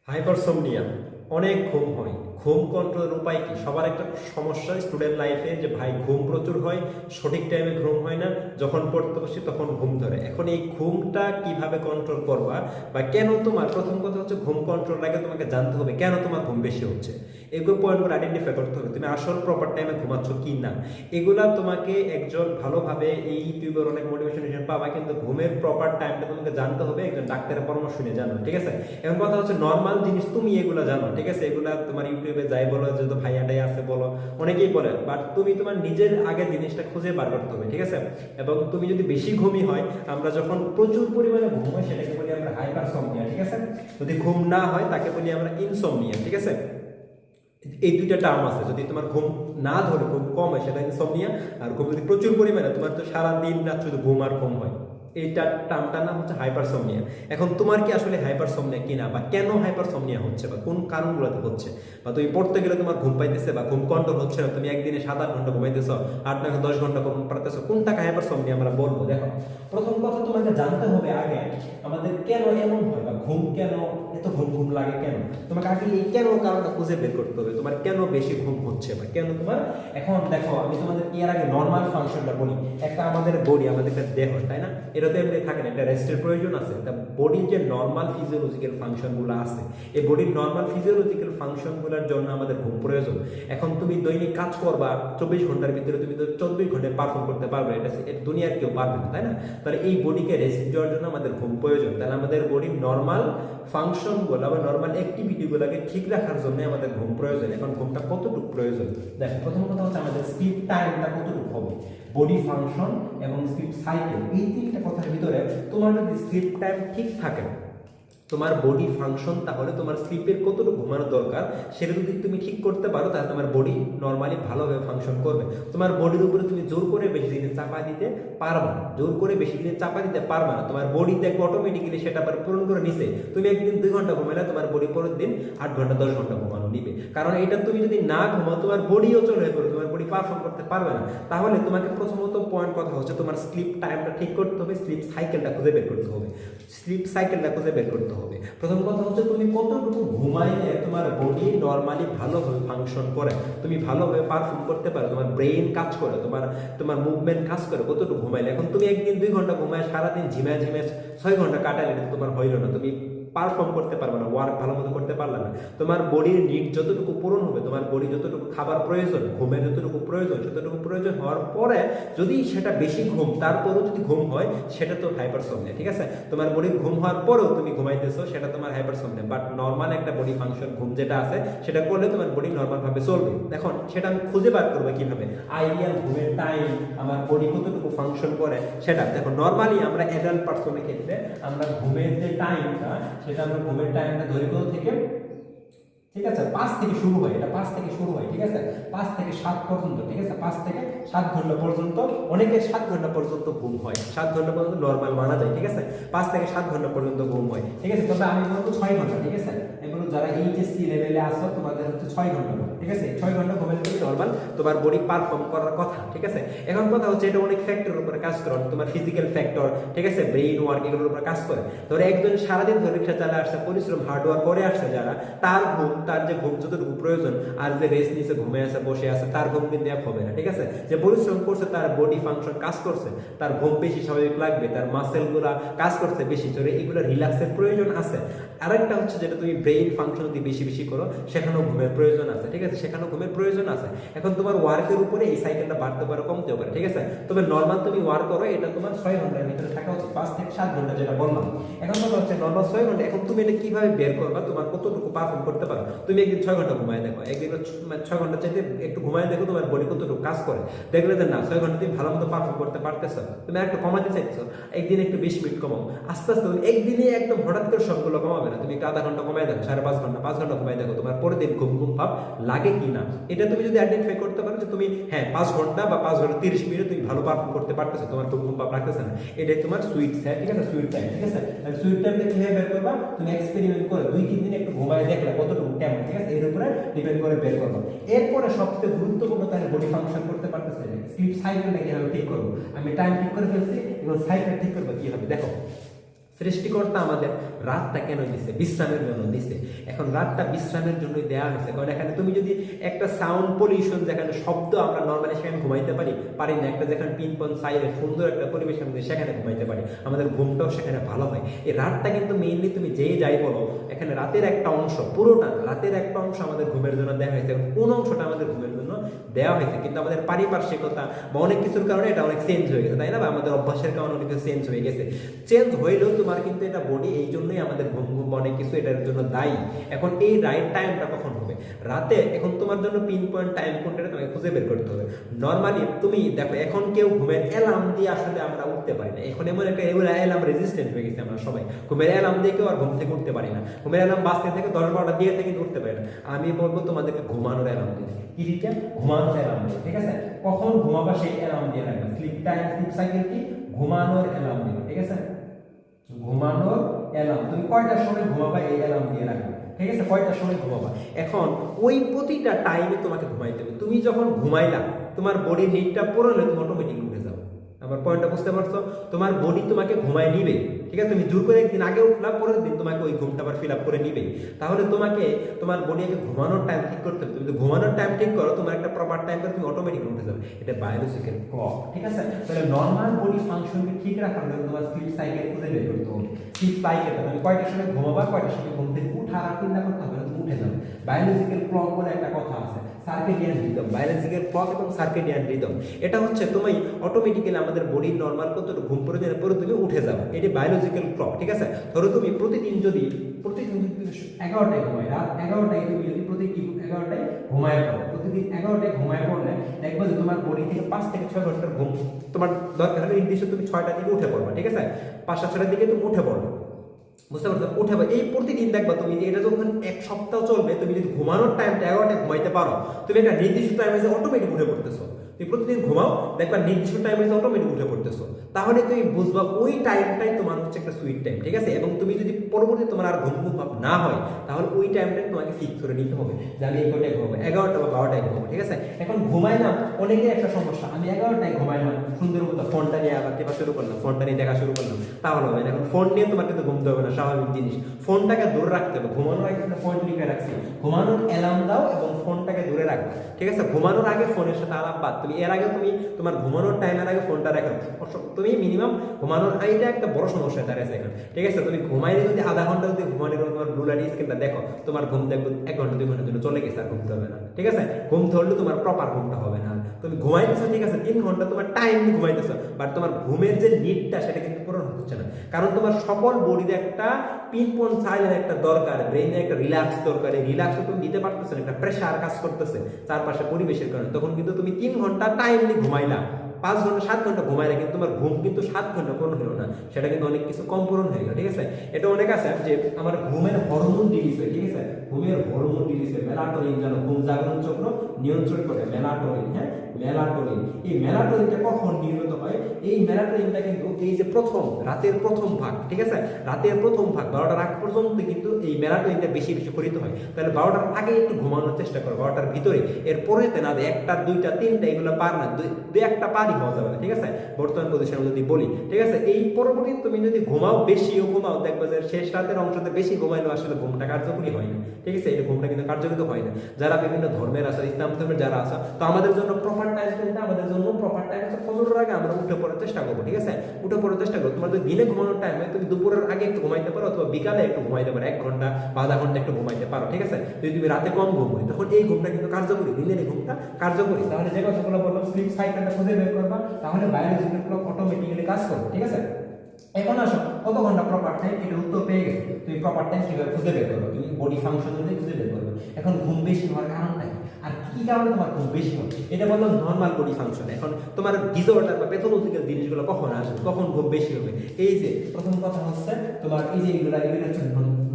হাইপারসোমনিয়া অনেক ঘুম হয়। ঘুম কন্ট্রোলের উপায় কি? সবার একটা সমস্যা স্টুডেন্ট লাইফে যে ভাই ঘুম প্রচুর হয়, সঠিক টাইমে ঘুম হয় না, যখন পড়তে বসি তখন ঘুম ধরে। এখন এই ঘুমটা কিভাবে কন্ট্রোল করবা বা কেন তোমার, প্রথম কথা হচ্ছে ঘুম কন্ট্রোল আগে তোমাকে জানতে হবে কেন তোমার ঘুম বেশি হচ্ছে। এগুলো পয়েন্টগুলো আইডেন্টিফাই করতে হবে তুমি আসল প্রপার টাইমে ঘুমাচ্ছ কি না। এগুলা তোমাকে একজন ভালোভাবে এই ইউটিউবের অনেক মোটিভেশন পাবা, কিন্তু ঘুমের প্রপার টাইমটা তোমাকে জানতে হবে একজন ডাক্তারের পরামর্শ নিয়ে জানো, ঠিক আছে? এখন কথা হচ্ছে নর্মাল জিনিস তুমি এগুলো জানো, ঠিক আছে? এগুলা তোমার ইউটিউবে যাই বলো যে তো ভাইয়াটাই আছে বলো, অনেকেই বলে, বাট তুমি তোমার নিজের আগে জিনিসটা খুঁজে বার করতে হবে, ঠিক আছে? এবং তুমি যদি বেশি ঘুমই হয়, আমরা যখন প্রচুর পরিমাণে ঘুম হয় সেটাকে বলি আমরা হাইপারসোমনিয়া, ঠিক আছে? যদি ঘুম না হয় তাকে বলি আমরা ইনসোমনিয়া, ঠিক আছে? এই দুইটা টার্ম আছে। যদি তোমার ঘুম না ধরে, ঘুম কম হয়, সেটা ইনসোমনিয়া। আর ঘুম যদি প্রচুর পরিমাণে, তোমার তো সারা দিন রাত শুধু ঘুম আর ঘুম হয়, এইটা টার্মটার নাম হচ্ছে হাইপারসোমনিয়া। এখন তোমার কি আসলে হাইপারসোমনিয়া কিনা, বা কেন হাইপারসোমনিয়া হচ্ছে, বা কোন কারণগুলোতে হচ্ছে, বা তুমি পড়তে গেলে তোমার ঘুম পাইতেছে বা ঘুম কন্ট্রোল হচ্ছে না, তুমি একদিনে 7-8 ঘন্টা ঘুমাইতেছ, 8-9-10 ঘন্টা ঘুম পারতেছ, কোনটাকে হাইপারসোমনিয়া আমরা বলবো? দেখো, প্রথম কথা তোমাকে জানতে হবে আগে আমাদের কেন এমন হয়, বা ঘুম কেন এত ঘুম ঘুম লাগে কেন। তোমাকে আগে এই কেন কারণটা খুঁজে বের করতে হবে, তোমার কেন বেশি ঘুম হচ্ছে বা কেন তোমার। এখন দেখো, আমি তোমাদের এর আগে নর্মাল ফাংশনটা বলি। একটা আমাদের বডি, আমাদের একটা দেহ, তাই না? এটাতে এমনি থাকে না, একটা রেস্টের প্রয়োজন আছে। তা বডির যে নর্মাল ফিজিওলজিক্যাল ফাংশনগুলো আছে, এই বডির নর্মাল ফিজিওলজিক্যাল ফাংশনগুলোর জন্য আমাদের ঘুম প্রয়োজন। এখন তুমি দৈনিক কাজ করবা 24 ঘন্টার ভিতরে, তুমি তো 24 ঘন্টায় পারফর্ম করতে পারবে, এটা দুনিয়ার কেউ পারবে না, তাই না? তাহলে এই বডিকে রেস্ট দেওয়ার জন্য আমাদের ঘুম প্রয়োজন। তাহলে আমাদের বডির নর্মাল ফাংশনগুলো বা নর্মাল অ্যাক্টিভিটিগুলোকে ঠিক রাখার জন্য আমাদের ঘুম প্রয়োজন। এখন ঘুমটা কতটুকু প্রয়োজন দেখো, প্রথম কথা হচ্ছে আমাদের স্লিপ টাইমটা কতটুকু হবে। বডি ফাংশন এবং স্লিপ সাইকেল, এই তিনটা কথার ভিতরে তোমার যদি স্লিপ টাইম ঠিক থাকে, তোমার বডি ফাংশন, তাহলে তোমার স্লিপের কতটুকু ঘুমানো দরকার সেটা যদি তুমি ঠিক করতে পারো, তাহলে তোমার বডি নর্মালি ভালোভাবে ফাংশন করবে। তোমার বডির উপরে তুমি জোর করে বেশি দিনে চাপা দিতে পারবে না, জোর করে বেশি দিনে চাপা দিতে পারবে না। তোমার বডি দেখবে অটোমেটিক্যালি সেটা আবার পূরণ করে নিছে। তুমি একদিন 2 ঘন্টা ঘুমাইলে তোমার বডি পরের দিন 8 ঘন্টা 10 ঘন্টা ঘুমানো নিবে, কারণ এটা তুমি যদি না ঘুমাও তোমার বডিও চলে হয়ে পড়বে, তোমার বডি পারফর্ম করতে পারবে না। তাহলে তোমাকে প্রথমত পয়েন্ট কথা হচ্ছে তোমার স্লিপ টাইমটা ঠিক করতে হবে, স্লিপ সাইকেলটা খুঁজে বের করতে হবে, স্লিপ সাইকেলটা খুঁজে বের করতে হবে। প্রথম কথা হচ্ছে তুমি কতটুকু ঘুমাইলে তোমার বডি নর্মালি ভালোভাবে ফাংশন করে, তুমি ভালোভাবে পারফর্ম করতে পারো, তোমার ব্রেইন কাজ করে, তোমার তোমার মুভমেন্ট কাজ করে, কতটুকু ঘুমাইলে। এখন তুমি একদিন 2 ঘন্টা ঘুমায় সারাদিন ঝিমায় ঝিমায় 6 ঘন্টা কাটালে তোমার হইল না, তুমি পারফর্ম করতে পারবে না, ওয়ার্ক ভালো মতো করতে পারলে না। তোমার বডির নিড যতটুকু পূরণ হবে, তোমার বডি যতটুকু খাবার প্রয়োজন, ঘুমের যতটুকু প্রয়োজন, যতটুকু প্রয়োজন হওয়ার পরে যদি সেটা বেশি ঘুম, তারপরেও যদি ঘুম হয়, সেটা তো হাইপারসোমনিয়া, ঠিক আছে? তোমার বডির ঘুম হওয়ার পরেও তুমি ঘুমাইতেছো, সেটা তোমার হাইপারসোমনিয়া। বাট নর্মাল একটা বডি ফাংশন ঘুম যেটা আছে, সেটা করলে তোমার বডি নর্মাল ভাবে চলবে। এখন সেটা আমি খুঁজে বার করবো কিভাবে, আইডিয়াল ঘুমের টাইম, আমার বডি কতটুকু ফাংশন করে সেটা দেখো। নর্মালি আমরা অ্যাডাল্ট পারসনের ক্ষেত্রে আমরা ঘুমের যে টাইমটা, সেটা আমরা ঘুমের টাইমটা ধরি কোথা থেকে, ঠিক আছে? 5 থেকে শুরু হয়, এটা 5 থেকে শুরু হয়, ঠিক আছে? 5 থেকে 7 পর্যন্ত, ঠিক আছে? 5 থেকে 7 ঘন্টা পর্যন্ত, অনেকে 7 ঘন্টা পর্যন্ত ঘুম হয়, 7 ঘন্টা পর্যন্ত নর্মাল মানা যায়, ঠিক আছে? 5 থেকে 7 ঘন্টা পর্যন্ত ঘুম হয়, ঠিক আছে? তবে আমি বলবো 6 ঘন্টা, ঠিক আছে? আমি বলবো যারা এইচএসসি লেভেলে আসো তোমাদের হচ্ছে 6 ঘন্টা, ঠিক আছে? 6 ঘন্টা ঘুমের থেকে নর্মাল তোমার বডি পারফর্ম করার কথা, ঠিক আছে? এখন কথা হচ্ছে এটা অনেক ফ্যাক্টরের উপরে কাজ করে, তোমার ফিজিক্যাল ফ্যাক্টর, ঠিক আছে, ব্রেইন ওয়ার্ক, এগুলোর উপর কাজ করে। ধরো একজন সারাদিন ধরে রিক্সা চালা আসছে, পরিশ্রম হার্ড ওয়ার্ক করে আসছে যারা, তার ঘুম, তার যে ঘুম যতটুকু প্রয়োজন, আর যে রেস্ট নিচে ঘুমে আছে বসে আছে, তার ঘুম কিন্তু এক হবে না, ঠিক আছে? যে পরিশ্রম করছে, তার বডি ফাংশন কাজ করছে, তার ঘুম বেশি স্বাভাবিক লাগবে, তার মাসেল গুলা কাজ করছে বেশি জোরে, এগুলো রিল্যাক্সের প্রয়োজন আছে। আরেকটা হচ্ছে যেটা তুমি ব্রেইন ফাংশন যদি বেশি বেশি করো, সেখানেও ঘুমের প্রয়োজন আছে, ঠিক আছে? সেখানেও ঘুমের প্রয়োজন আছে। এখন তোমার ওয়ার্কের উপরে এই সাইকেলটা বাড়তে পারে, কমতেও পারে, ঠিক আছে? তবে নর্মাল তুমি ওয়ার্ক করো, এটা তোমার 6 ঘন্টার ভিতরে থাকা উচিত, 5 থেকে 7 ঘন্টা যেটা বললাম। এখন কথা হচ্ছে নর্মাল 6 ঘন্টা। এখন তুমি এটা কিভাবে বের করবা, তোমার কতটুকু পারফর্ম করতে পারো? তুমি একদিন 6 ঘন্টা ঘুমায় দেখো, একদিন 6 ঘন্টা চাইতে একটু ঘুমায় দেখো তোমার বডি কতটুকু কাজ করে। দেখলে যে না, 6 ঘন্টা তুমি ভালো মতো পারফর্ম করতে পারতেছো, তুমি একটু কমাতে চাইছো, একদিন একটু 20 মিনিট কমাও, আস্তে আস্তে। তুমি একদিনে একদম হঠাৎ করে সবগুলো কমাবে না, তুমি একটু আধা ঘন্টা কমায় দেখো, 5.5 ঘন্টা, 5 ঘন্টা ঘুমায় দেখো, তোমার পরের দিন ঘুম ঘুম ভাব লাগে কি না। এটা তুমি যদি আইডেন্টিফাই করতে পারো যে তুমি হ্যাঁ 5 ঘন্টা বা 5 ঘন্টা 30 মিনিট তুমি ভালো পারফর্ম করতে পারতেছো, তোমার ঘুম ঘুম ভাব লাগতেছে না, এটাই তোমার সুইট টাইম, ঠিক আছে? সুইট টাইম, ঠিক আছে? আর সুইট টাইমটা কিভাবে বের করবা, তুমি এক্সপেরিমেন্ট করে 2-3 দিন একটু ঘুমায় দেখলে কতটুকু কেমন, ঠিক আছে? এর উপরে ডিপেন্ড করে বের করবো। এরপরে সবচেয়ে গুরুত্বপূর্ণ, তাহলে বডি ফাংশন করতে পারতেছে, স্লিপ সাইকেলটা কিভাবে ঠিক করবো। আমি টাইম ঠিক করে ফেলছি, এবং সাইকেল ঠিক করবো কিভাবে দেখো। সৃষ্টিকর্তা আমাদের রাতটা কেন দিছে? বিশ্রামের জন্য দিছে। এখন রাতটা বিশ্রামের জন্যই দেওয়া হয়েছে, কারণ এখানে তুমি যদি একটা সাউন্ড পলিউশন, যেখানে শব্দ আমরা নর্মালি সেখানে ঘুমাইতে পারি না, একটা যেখানে পিনপন সাইডে সুন্দর একটা পরিবেশের মধ্যে সেখানে ঘুমাইতে পারি, আমাদের ঘুমটাও সেখানে ভালো হয়। এই রাতটা কিন্তু মেইনলি তুমি যেই যাই বলো, এখানে রাতের একটা অংশ, পুরোটা রাতের একটা অংশ আমাদের ঘুমের জন্য দেওয়া হয়েছে। কোন অংশটা আমাদের ঘুমের জন্য দেওয়া হয়েছে? কিন্তু আমাদের পারিপার্শ্বিকতা বা অনেক কিছুর কারণে এটা অনেক চেঞ্জ হয়ে গেছে, তাই না? বা আমাদের অভ্যাসের কারণে অনেক কিছু চেঞ্জ হয়ে গেছে। চেঞ্জ হইলেও তোমার কিন্তু এটা বডি এই জন্যই আমাদের ঘুম অনেক কিছু এটার জন্য দায়ী। এখন এই রাইট টাইমটা কখন হবে? রাতে। এখন তোমার জন্য পিন পয়েন্ট টাইম কোনটা তোমাকে খুঁজে বের করতে হবে। নর্মালি তুমি দেখো, এখন কেউ ঘুমের অ্যালার্ম দিয়ে আসলে আমরা উঠতে পারি না। এখন এমন একটা অ্যালার্ম রেজিস্ট্যান্ট হয়ে গেছে আমরা সবাই, ঘুমের অ্যালার্ম দিয়ে কেউ আর ঘুম থেকে উঠতে পারি না। ঘুমের অ্যালার্ম বাজতে থেকে 10-12টা দিয়ে থেকে উঠতে পারি না। আমি বলবো তোমাদেরকে ঘুমানোর অ্যালার্ম দিতে। কি দিতে? ঘুমানোর অ্যালার্ম দিয়ে, ঠিক আছে? কখন ঘুমাবা সেই অ্যালার্ম দিয়ে রাখবে। স্লিপ টাইম, স্লিপ সাইকেল কি? ঘুমানোর অ্যালার্ম দিবে, ঠিক আছে? ঘুমানোর অ্যালার্ম, তুমি কয়টার সময় ঘুমাবা এই অ্যালার্ম দিয়ে রাখবে, ঠিক আছে? কয়টার সময় ঘুমাবা। এখন ওই প্রতিটা টাইমে তোমাকে ঘুমাইতে হবে। তুমি যখন ঘুমাইলা, তোমার বডির নিডটা পূরণ হলে তুমি অটোমেটিক উঠে যাও। আমার পয়েন্টটা বুঝতে পারছো? তোমার বডি তোমাকে ঘুমাই নিবে, ঠিক আছে? তুমি জোর করে একদিন আগে উঠলা, পরের দিন তোমাকে ওই ঘুমটা আবার ফিল আপ করে নিবে। তাহলে তোমাকে তোমার বডিকে ঘুমানোর টাইম ঠিক করতে হবে। তুমি যদি ঘুমানোর টাইম ঠিক করো, তোমার একটা প্রপার টাইম করে তুমি অটোমেটিক উঠে যাবে। এটা বায়োলজিক্যাল ক্লক, ঠিক আছে? তাহলে নর্মাল বডি ফাংশনকে ঠিক রাখার জন্য তোমার স্লিপ সাইকেল খুঁজে বের করতে হবে। স্লিপ সাইকেল তুমি কয়টার সময় ঘুমাবা, কয়টার সময় ঘুম থেকে উঠার আর চিন্তা করতে হবে না, তুমি উঠে যাবে। বায়োলজিক্যাল ক্লক বলে একটা কথা আছে, সার্কেডিয়ান রিদম। বায়োলজিক্যাল ক্লক এবং সার্কেডিয়ান রিদম, এটা হচ্ছে তুমি অটোমেটিক্যালি আমাদের বডির নর্মাল কতটুকু ঘুম প্রয়োজনের পরে তুমি উঠে যাবে। এটি বায়োলজিক্যাল ক্লক, ঠিক আছে? ধরো তুমি প্রতিদিন যদি 11টায় ঘুমাই, রাত 11টায় তুমি যদি প্রতিদিন 11টায় ঘুমায় পড়ো, প্রতিদিন 11টায় ঘুমায় পড়লে দেখবে যে তোমার বডি থেকে 5 থেকে 6 ঘন্টার ঘুম তোমার দরকার হলে নির্দিষ্ট তুমি 6টার দিকে উঠে পড়বা, ঠিক আছে? 5-6টার দিকে তুমি উঠে পড়বে, বুঝতে পারছো? উঠে এই প্রতিদিন দেখবা তুমি, এটা যখন এক সপ্তাহ চলবে, তুমি যদি ঘুমানোর টাইমটা 11টায় ঘুমাইতে পারো, তুমি একটা নির্দিষ্ট টাইমে যে অটোমেটিক উঠে পড়তেছো। তুমি প্রতিদিন ঘুমাও, দেখবা নির্দিষ্ট টাইমে যে অটোমেটিক উঠে পড়তেছো, তাহলে তুমি বুঝবা ওই টাইমটাই তোমার হচ্ছে একটা সুইট টাইম, ঠিক আছে? এবং তুমি যদি পরবর্তী তোমার আর ঘুম ভাব না হয়, তাহলে ওই টাইমটাই তোমাকে ফিক্স করে নিতে হবে যে আমি এই কটায় ঘুমাবো, 11টা বা 12টায় ঘুমাবো, ঠিক আছে? এখন ঘুমাইলাম, অনেকের একটা সমস্যা, আমি 11টায় ঘুমাইলাম, সুন্দর মতো ফোনটা নিয়ে আবার টেপা শুরু করলাম, ফোনটা নিয়ে দেখা শুরু করলাম, তাহলে হবে না। এখন ফোন নিয়ে তোমার কিন্তু ঘুমতে হবে না, স্বাভাবিক জিনিস। ফোনটাকে দূরে রাখতে হবে। ঘুমানোর আগে ফোন লিখে রাখছি, ঘুমানোর অ্যালার্ম দাও এবং ফোনটাকে দূরে রাখবে, ঠিক আছে? ঘুমানোর আগে ফোনের সাথে আলাপ বাদ। তুমি এর আগে তুমি তোমার ঘুমানোর টাইমের আগে ফোনটা রাখো, তুমি মিনিমাম ঘুমানোর এটা একটা বড় সমস্যা দাঁড়িয়েছে এখন, ঠিক আছে? তুমি ঘুমাইলে যদি আধা ঘন্টা যদি ঘুমানোর তোমার ব্লু লাইট স্ক্রিনটা দেখো, তোমার ঘুম দেখবো 1 ঘন্টা 2 ঘন্টার জন্য চলে গেছে, আর ঘুমতে হবে না, ঠিক আছে? ঘুম ধরলে তোমার প্রপার ঘুমটা হবে না। তুমি ঘুমাইতেছো, ঠিক আছে, 3 ঘন্টা তোমার টাইম ঘুমাইতেছো, বাট তোমার ঘুমের যে নিডটা সেটা কিন্তু পূরণ হচ্ছে না, কারণ তোমার সকল বডিতে একটা পিনপন সাইলেন্ট একটা দরকার, ব্রেইনে একটা রিল্যাক্স দরকার। এই রিল্যাক্স তুমি দিতে পারতেছো না, একটা প্রেশার কাজ করতেছে চারপাশে পরিবেশের কারণে। তখন কিন্তু তুমি 3 ঘন্টা টাইমলি ঘুমাইলা, 5 ঘন্টা 7 ঘন্টা ঘুমাইলে কিন্তু তোমার ঘুম কিন্তু 7 ঘন্টা পূরণ হলো না, সেটা কিন্তু অনেক কিছু কম পূরণ হয়ে গেল, ঠিক আছে? এটা অনেক আছে যে আমার ঘুমের হরমোন রিলিজ হয়, ঠিক আছে? ঘুমের হরমোন রিলিজ হয়, মেলাটোনিন, জানো ঘুম জাগরণ চক্র নিয়ন্ত্রণ করে মেলাটোনিন, হ্যাঁ? মেলাটোনিন, এই মেলাটোনিনটা কখন নির্গত হয়? এই মেলাটোনিনটা কিন্তু এই যে রাতের প্রথম ভাগ, ঠিক আছে? রাতের প্রথম ভাগ 12টার আগ পর্যন্ত কিন্তু এই মেলাটোনিনটা বেশি বেশি ক্ষরিত হয়। তাহলে 12টার আগে একটু ঘুমানোর চেষ্টা করো, 12টার ভিতরে। এর পরে না যে 1টা 2টা 3টা এগুলো পার না, 2-1টা পারই হওয়া যাবে না, ঠিক আছে? বর্তমান পজিশনে যদি বলি, ঠিক আছে? এই পরবর্তী তুমি যদি ঘুমাও, বেশিও ঘুমাও, দেখবে যে শেষ রাতের অংশতে বেশি ঘুমাইলেও আসলে ঘুমটা কার্যকরী হয় না, ঠিক আছে? এই ঘুমটা কিন্তু কার্যকরিত হয় না। যারা বিভিন্ন ধর্মের আছে, ইসলাম ধর্মের যারা আছে, তো আমাদের জন্য প্রপার টাইম কোনটা? আমাদের জন্য প্রপার টাইম হচ্ছে ফজরের আগে আমরা উঠে পড়ার চেষ্টা করবো, ঠিক আছে? উঠে পড়ার চেষ্টা করো। তোমার যদি দিনে ঘুমানোর টাইম হয়, তুমি দুপুরের আগে একটু ঘুমাইতে পারো, অথবা বিকালে একটু ঘুমাইতে পারো, 1 ঘন্টা বা আধা ঘন্টা একটু ঘুমাইতে পারো, ঠিক আছে? যদি তুমি রাতে কম ঘুম হয়, তখন এই ঘুমটা কিন্তু কার্যকরী, দিনের এই ঘুমটা কার্যকরী। তাহলে যে কথাগুলো বললাম, স্লিপ সাইকেলটা খুঁজে বের করবা, তাহলে বায়োলজিক্যাল ক্লক অটোমেটিক্যালি কাজ করবে, ঠিক আছে? এখন আসো, কত ঘন্টা প্রপার টাইম? এটা উত্তর পেয়ে গেছে। তুমি প্রপার টাইম কিভাবে খুঁজে বের করবে? তুমি বডি ফাংশন অনুযায়ী খুঁজে বের করবে। এখন ঘুম বেশি হওয়ার কারণটা কি, আর কি কারণে তোমার ঘুম বেশি হয়? এটা বললাম নর্মাল বডি ফাংশন। এখন তোমার ডিসঅর্ডার বা প্যাথোলজিক্যাল জিনিসগুলো কখন আসবে, কখন ঘুম বেশি হবে? এই যে প্রথম কথা হচ্ছে তোমার এই যে এগুলো হচ্ছে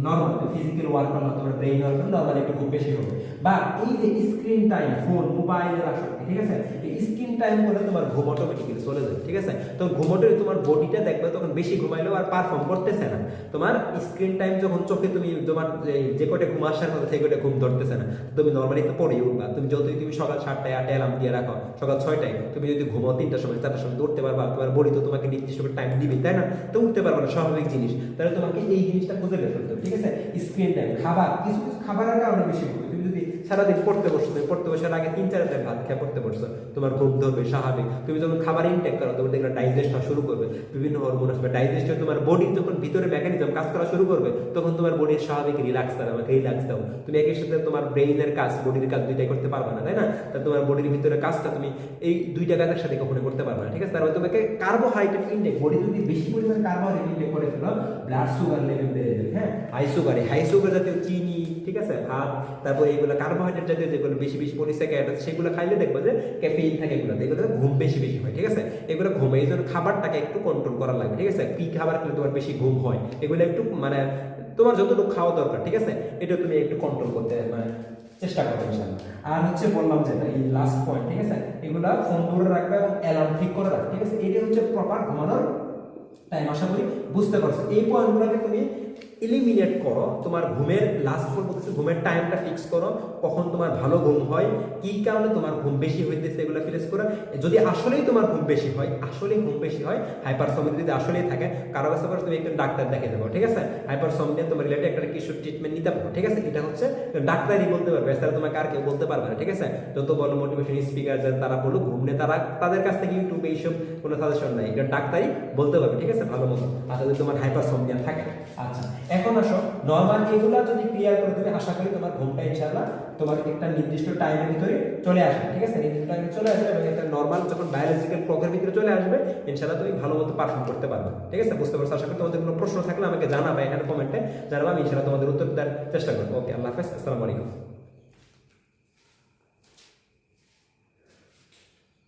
নর্মাল ফিজিক্যাল ওয়ার্ক করলে তোমার ব্রেইন ওয়ার্ক নর্মালি একটু ঘুম বেশি হবে। বা এই যে স্ক্রিন টাইম, ফোন মোবাইলের আসক্তি, ঠিক আছে, এই স্ক্রিন টাইম করে তোমার ঘুম অটোমেটিক্যালি চলে যায়, ঠিক আছে। তো ঘুমোতে তোমার বডিটা দেখবে তখন বেশি ঘুমাইলেও আর পারফর্ম করতেছে না। তোমার স্ক্রিন টাইম যখন চোখে তুমি তোমার যে কটা ঘুম আসার কথা সেই কটা ঘুম ধরতেছে না, তুমি নর্মালি তো পরেই উঠবা। তুমি যতই তুমি সকাল 7টায় 8টায় অ্যালার্ম দিয়ে রাখো, সকাল 6টায় তুমি যদি ঘুমাও 3টার সময় 4টার সময় উঠতে পারবা, তোমার বডি তো তোমাকে নির্দিষ্ট করে টাইম দিবে, তাই না? তো উঠতে পারবে না, স্বাভাবিক জিনিস। তাহলে তোমাকে এই জিনিসটা খুঁজে বের করতে হবে, ঠিক আছে। স্ক্রিন টাইম, খাবার, কিছু কিছু খাবারের কারণে বেশি ঘুম। তুমি যদি সারাদিন পড়তে বসছো, তুমি পড়তে বসার আগে 3-4 ভাত খেয়ে পড়তে বসছো, তোমার ঘুম ধরবে স্বাভাবিক। তুমি যখন খাবার ইনটেক করো তখন দেখবে ডাইজেস্ট হওয়া শুরু করবে, বিভিন্ন হরমোন আসবে, ডাইজেস্ট হয়ে তোমার বডির যখন ভিতরে মেকানিজম কাজ করা শুরু করবে তখন তোমার বডির স্বাভাবিক রিল্যাক্স দাও, আমাকে রিল্যাক্স দাও। তুমি একই সাথে তোমার ব্রেইনের কাজ, বডির কাজ দুইটাই করতে পারবে না, তাই না? তা তোমার বডির ভিতরে কাজটা তুমি এই দুইটা কাজের সাথে কখনো করতে পারবে না, ঠিক আছে। তারপরে তোমাকে কার্বোহাইড্রেট ইনটেক, বডি যদি বেশি পরিমাণ কার্বোহাইড্রেট ইনটেক করে ফেলো, ব্লাড সুগার লেভেল বেড়ে যাবে, হ্যাঁ, হাই সুগার জাতীয় চিনি, ঠিক আছে, ভাত, তারপর এইগুলো কার্বোহাইড্রেট জাতীয় যেগুলো বেশি পলিস্যাকারাইড আছে সেগুলো খাইলে দেখবে যে ক্যাফেইন থাকে, এগুলো ঘুম বেশি হয়, ঠিক আছে। এগুলো ঘুম, এই জন্য খাবারটাকে একটু কন্ট্রোল করা লাগবে, ঠিক আছে। কি খাবার খেলে তোমার বেশি ঘুম হয় এগুলো একটু মানে তোমার যতটুকু খাওয়া দরকার, ঠিক আছে, এটা তুমি একটু কন্ট্রোল করতে মানে চেষ্টা করবে ইনশাআল্লাহ। আর হচ্ছে বললাম যে এই লাস্ট পয়েন্ট, ঠিক আছে, এগুলা ফোন দূরে রাখবে এবং অ্যালার্ম ঠিক করে রাখবে, ঠিক আছে। এটা হচ্ছে প্রপার ঘুমানোর টাইম। আশা করি বুঝতে পারছো। এই পয়েন্টগুলোকে তুমি এলিমিনেট করো, তোমার ঘুমের লাস্ট বলতেছে ঘুমের টাইমটা ফিক্স করো, কখন তোমার ভালো ঘুম হয়, কি কারণে তোমার ঘুম বেশি হইতেছে এগুলো ফিক্স করো। যদি আসলেই তোমার ঘুম বেশি হয়, হাইপারসোমনিয়া যদি আসলেই থাকে, কারো কাছে তুমি একজন ডাক্তার দেখে দেবো, ঠিক আছে। হাইপারসোমনিয়া তোমার রিলেটেড একটা কিছু ট্রিটমেন্ট নিতে পারো, ঠিক আছে। এটা হচ্ছে ডাক্তারই বলতে পারবে, এছাড়া তোমাকে আর কেউ বলতে পারবে না, ঠিক আছে। যত বড় মোটিভেশন স্পিকার যারা তারা বলুক, ঘুমনে তাদের কাছ থেকে ইউটিউবে এইসব কোনো সাজেশন নাই, এটা ডাক্তারই বলতে পারবে, ঠিক আছে, ভালো মতো। আর যদি তোমার হাইপারসোমনিয়া থাকে, আচ্ছা এখন আসো নরমাল এগুলা যদি ক্লিয়ার করে তুমি, আশা করি তোমার ঘুমটা ইনশাআল্লাহ তোমার একটা নির্দিষ্ট টাইমের ভিতরে চলে আসবে, ঠিক আছে, নির্দিষ্ট টাইমে চলে আসবে এবং একটা নরমাল যখন বায়োলজিক্যাল ক্লকের ভিতরে চলে আসবে ইনশাআল্লাহ তুমি ভালো মতো পারফর্ম করতে পারবে, ঠিক আছে। বুঝতে পারছো? আশা করি তোমাদের কোনো প্রশ্ন থাকলে আমাকে জানাবে, এখানে কমেন্টে জানাবে, আমি ইনশাআল্লাহ তোমাদের উত্তর দেওয়ার চেষ্টা করবো। ওকে, আল্লাহ হাফেজ, আসসালামু আলাইকুম।